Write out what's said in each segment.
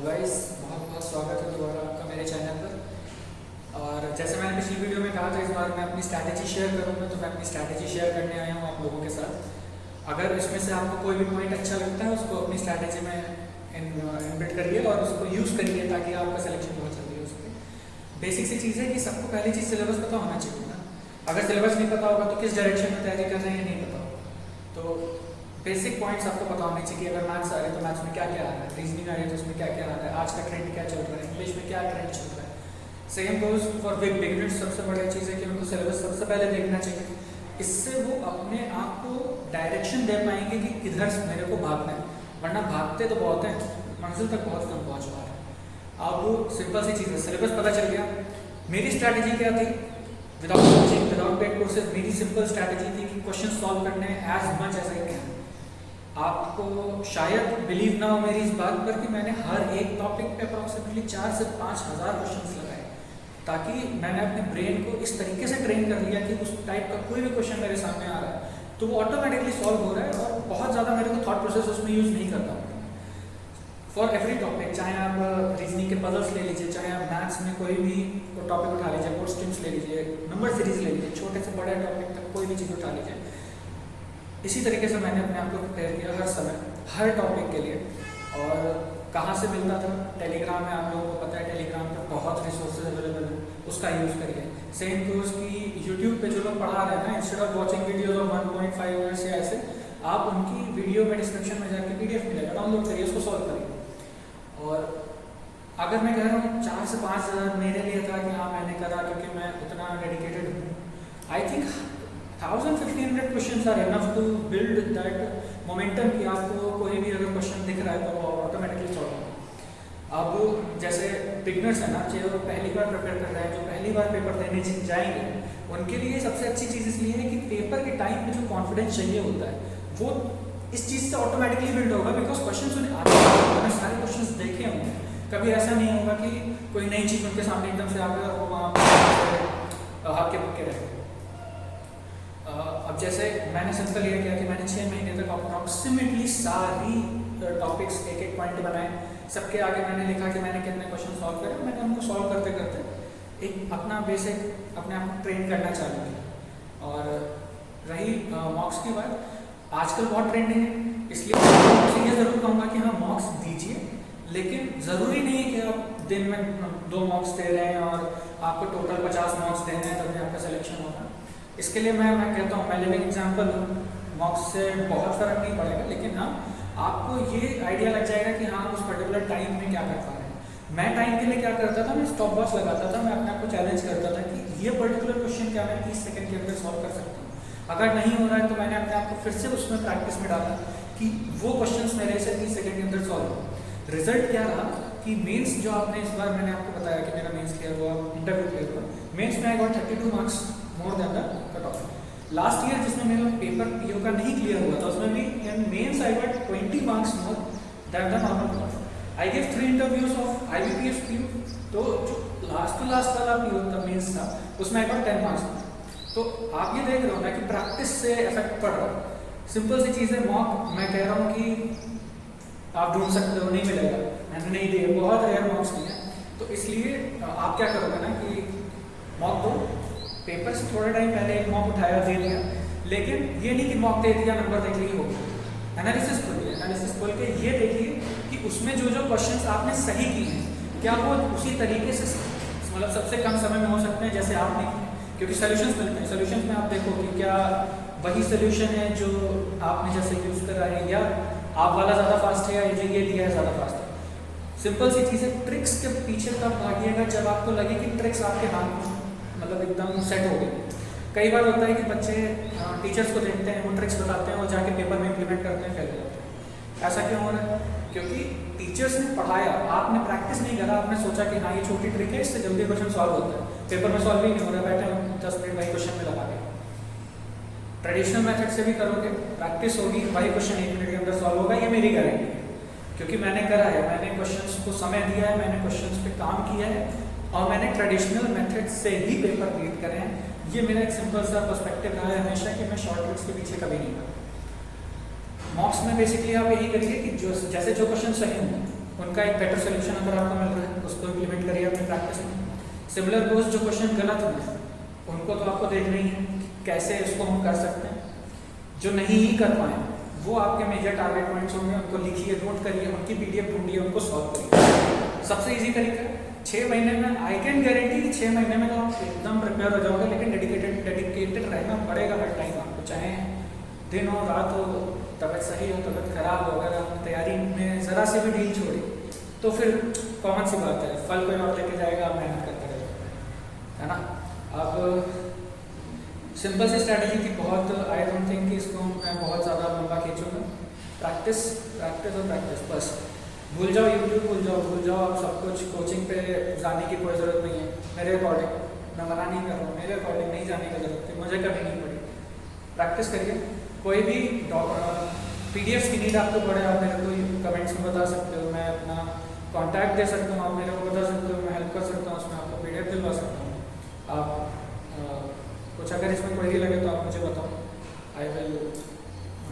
Guys बहुत बहुत स्वागत है दोबारा आपका मेरे चैनल पर। और जैसे मैंने पिछली वीडियो में कहा था, इस बार मैं अपनी स्ट्रैटेजी शेयर करूँगा, तो मैं अपनी स्ट्रैटेजी शेयर करने आया हूँ आप लोगों के साथ। अगर इसमें से आपको कोई भी पॉइंट अच्छा लगता है उसको अपनी स्ट्रैटेजी में इनबिल्ट करिए और उसको यूज़ करिए ताकि आपका सिलेक्शन बहुत जल्दी हो सके। बेसिक सी चीज़ है कि सबको पहली चीज़ सिलेबस पता होना चाहिए ना। अगर सिलेबस नहीं पता होगा तो किस डायरेक्शन में तैयारी कर रहे हैं नहीं पता होगा। तो बेसिक पॉइंट्स आपको पता होने चाहिए। अगर मैथ्स आ रहे हैं तो मैथ्स में क्या क्या आ रहा है, रीजनिंग आ रही है तो उसमें क्या क्या आ रहा है, आज का ट्रेंड क्या चल रहा है, इंग्लिश में क्या ट्रेंड चल रहा है। Same goes for beginners. सबसे बड़ी चीज़ है कि उनको सिलेबस सबसे पहले देखना चाहिए। इससे वो अपने आप को डायरेक्शन दे पाएंगे कि किधर से मेरे को भागना है, वरना भागते तो बहुत हैं, मंजिल तक बहुत कम पहुँच पा रहे हैं। अब वो सिंपल सी चीज़ है, सिलेबस पता चल गया। मेरी स्ट्रैटेजी क्या थी without coaching without paid courses? मेरी सिंपल स्ट्रैटेजी थी कि क्वेश्चन सॉल्व करने as much as I can. आपको शायद बिलीव ना हो मेरी इस बात पर कि मैंने हर एक टॉपिक पे अप्रॉक्सीमेटली 4 से 5 हज़ार क्वेश्चंस लगाए, ताकि मैंने अपने ब्रेन को इस तरीके से ट्रेन कर लिया कि उस टाइप का कोई भी क्वेश्चन मेरे सामने आ रहा है तो वो ऑटोमेटिकली सॉल्व हो रहा है और बहुत ज़्यादा मेरे को थॉट प्रोसेस उसमें यूज़ नहीं करता फॉर एवरी टॉपिक। चाहे आप रीजनिंग के पजल्स ले लीजिए, चाहे आप मैथ्स में कोई भी टॉपिक उठा लीजिए, बोर्ड स्ट्रीम्स ले लीजिए, नंबर सीरीज ले लीजिए, छोटे से बड़े टॉपिक तक कोई भी चीज़ उठा लीजिए। इसी तरीके से मैंने अपने आप को प्रिपेयर किया हर समय हर टॉपिक के लिए। और कहाँ से मिलता था? टेलीग्राम में, आप लोगों को पता है टेलीग्राम पे बहुत रिसोर्सेज अवेलेबल है, उसका यूज़ करिए। सेम कोर्स की यूट्यूब पे जो लोग पढ़ा रहे हैं ना, instead of watching videos of 1.5 years या ऐसे, आप उनकी वीडियो में डिस्क्रिप्शन में जाकर PDF मिलेगा, डाउनलोड करिए, उसको सॉल्व करिए। और अगर मैं कह रहा हूँ 4 से 5 हज़ार मेरे लिए था कि हाँ मैंने करा क्योंकि मैं उतना डेडिकेटेड हूँ। I think 1500 questions are enough to build that momentum कि आपको कोई भी अगर क्वेश्चन दिख रहा है तो वो ऑटोमेटिकली सॉल्व होगा। अब जैसे बिगनर्स है ना, जो पहली बार प्रिपेयर कर रहे हैं, जो पहली बार पेपर देने जाएंगे, उनके लिए सबसे अच्छी चीज़ इसलिए है कि पेपर के टाइम में जो कॉन्फिडेंस चाहिए होता है वो इस चीज़ से ऑटोमेटिकली बिल्ड होगा, बिकॉज क्वेश्चन उन्हें आते हैं, उन्होंने सारे क्वेश्चन देखे होंगे। कभी ऐसा नहीं होगा कि कोई नई चीज़ उनके सामने एकदम से आकर वो वहाँ हाथ के पक्के रहे। अब जैसे मैंने सिंपल ये किया कि मैंने 6 महीने तक अप्रॉक्सीमेटली सारी टॉपिक्स एक एक पॉइंट बनाए, सबके आगे मैंने लिखा कि मैंने कितने क्वेश्चन सॉल्व करे। मैंने उनको सॉल्व करते करते एक अपना बेसिक अपने आप को ट्रेन करना चालू किया। और रही मॉक्स की बात, आजकल बहुत ट्रेंडिंग है, इसलिए ये ज़रूर कहूँगा कि हाँ मॉक्स दीजिए, लेकिन ज़रूरी नहीं है कि आप दिन में 2 मॉक्स दे रहे हैं और आपको टोटल 50 मॉक्स देने हैं तभी आपका सिलेक्शन होगा। इसके लिए मैं कहता हूँ, मैं लिविंग एग्जाम्पल हूँ, मॉक्स से बहुत फ़र्क नहीं पड़ेगा, लेकिन हाँ आपको ये आइडिया लग जाएगा कि हाँ उस पर्टिकुलर टाइम में क्या कर पा रहे हैं। मैं टाइम के लिए क्या करता था, मैं स्टॉप वॉच लगाता था, मैं अपने आप को चैलेंज करता था कि ये पर्टिकुलर क्वेश्चन क्या मैं 30 सेकंड के अंदर सॉल्व कर सकता हूँ। अगर नहीं हो रहा है तो मैंने अपने आप को फिर से उसमें प्रैक्टिस में डाला कि वो क्वेश्चंस मेरे से 30 सेकंड के अंदर सॉल्व हो। रिजल्ट क्या रहा कि मेंस जो आपने इस बार मैंने आपको बताया कि मेरा मेंस क्लियर हुआ, इंटरव्यू क्लियर हुआ, मेंस में I got 32 marks more than the cut off. Last year जिसमें मेरा पेपर PO का नहीं क्लियर हुआ था, उसमें भी in mains I got 20 marks more than the normal cut off. I give 3 interviews of IBPS PO, तो जो लास्ट वाला PO था मेंस था, उसमें आई गॉट 10 मार्क्स। तो आप ये देख रहे हो ना कि प्रैक्टिस से इफेक्ट पड़ रहा है। सिंपल सी चीज़ है, मॉक मैं कह रहा हूँ कि आप ढूंढ सकते हो, नहीं मिलेगा, मैंने नहीं दिए, बहुत रेयर मॉक्स नहीं है। तो इसलिए आप क्या करोगे ना कि मॉक दो, पेपर से थोड़ा टाइम पहले एक मॉक उठाया, दे दिया, लेकिन ये नहीं कि मॉक दे दिया नंबर देख लिए हो गया। एनालिसिस खोलिए, एनालिसिस खोल के ये देखिए कि उसमें जो जो क्वेश्चंस आपने सही किए हैं क्या वो उसी तरीके से मतलब सबसे कम समय में हो सकते हैं जैसे आपने किए, क्योंकि सोल्यूशंस मिलते हैं। सोल्यूशंस में आप देखो कि क्या वही सोल्यूशन है जो आपने जैसे यूज़ करा है, या आप वाला ज़्यादा फास्ट है, या जो ये दिया है ज़्यादा फास्ट है। सिंपल सी चीज़ है, ट्रिक्स के पीछे तब भागिएगा जब आपको लगे कि ट्रिक्स आपके हाथ में मतलब एकदम सेट हो गई। कई बार होता है कि बच्चे टीचर्स को देखते हैं, वो ट्रिक्स बताते हैं और जाके पेपर में इम्प्लीमेंट करते हैं, फेल हो जाते हैं। ऐसा क्यों हो रहा है? क्योंकि टीचर्स ने पढ़ाया, आपने प्रैक्टिस नहीं करा, आपने सोचा कि हाँ ये छोटी ट्रिक है, इससे जल्दी क्वेश्चन सॉल्व होता है, पेपर में सॉल्व ही नहीं हो रहा, बैठे हम 10 मिनट वही क्वेश्चन में लगा के। ट्रेडिशनल मेथड से भी करोगे, प्रैक्टिस होगी, वही क्वेश्चन 1 मिनट के अंदर सॉल्व होगा, ये मेरी गारंटी है, क्योंकि मैंने करा है, मैंने क्वेश्चंस को समय दिया है, मैंने क्वेश्चंस पे काम किया है और मैंने ट्रेडिशनल मेथड से ही पेपर रीड करे हैं। ये मेरा एक सिंपल सा पर्सपेक्टिव रहा है हमेशा कि मैं शॉर्ट ट्रिक्स के पीछे कभी नहीं पड़ा। मॉक्स में बेसिकली आप यही करिए कि जो जैसे जो क्वेश्चन सही हों उनका एक बेटर सोल्यूशन अगर आपको मिल रहा है उसको इम्प्लीमेंट करिए अपनी प्रैक्टिस में। सिमिलर गोज जो क्वेश्चन गलत हुए उनको तो आपको देखना ही है कि कैसे इसको हम कर सकते हैं। जो नहीं ही कर पाए वो आपके मेजर टारगेट पॉइंट्स होंगे, उनको लिखिए, नोट करिए, उनकी पीडीएफ ढूंढिए, उनको सॉल्व करिए। सबसे इजी तरीका 6 महीने में, आई कैन गारंटी कि 6 महीने में तो आप एकदम प्रिपेयर हो जाओगे, लेकिन डेडिकेटेड रहना पड़ेगा हर टाइम आपको, चाहे दिन हो रात हो, तबीयत सही हो तबीयत खराब हो, अगर आप तैयारी में ज़रा से भी ढील छोड़ी तो फिर कॉमन सी बात है, फल कोई और लेके जाएगा, आप मेहनत करते रहेगा, है ना। अब सिंपल सी स्ट्रैटेजी थी, बहुत आई डोंट थिंक कि इसको मैं बहुत ज़्यादा लंबा खींचूंगा। प्रैक्टिस प्रैक्टिस और प्रैक्टिस, बस भूल जाओ यूट्यूब, भूल जाओ आप सब कुछ, कोचिंग पे जाने की कोई ज़रूरत नहीं है। मेरे अकॉर्डिंग, मैं मना नहीं कर रहा हूँ, मेरे अकॉर्डिंग नहीं जाने की ज़रूरत थी, मुझे कभी नहीं पड़ी। प्रैक्टिस करिए, कोई भी पीडीएफ की नीड आपको पड़े आप मेरे को कमेंट्स में बता सकते हो, मैं अपना कॉन्टैक्ट दे सकता हूँ, आप मेरे को बता सकते हो, मैं हेल्प कर सकता हूँ, उसमें आपको पीडीएफ दिलवा सकता हूँ। आप कुछ अगर इसमें क्वेरी लगे तो आप मुझे बताओ, I will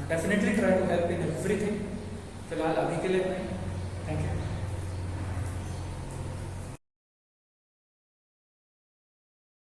definitely try to help in everything. फिलहाल अभी के लिए थैंक यू।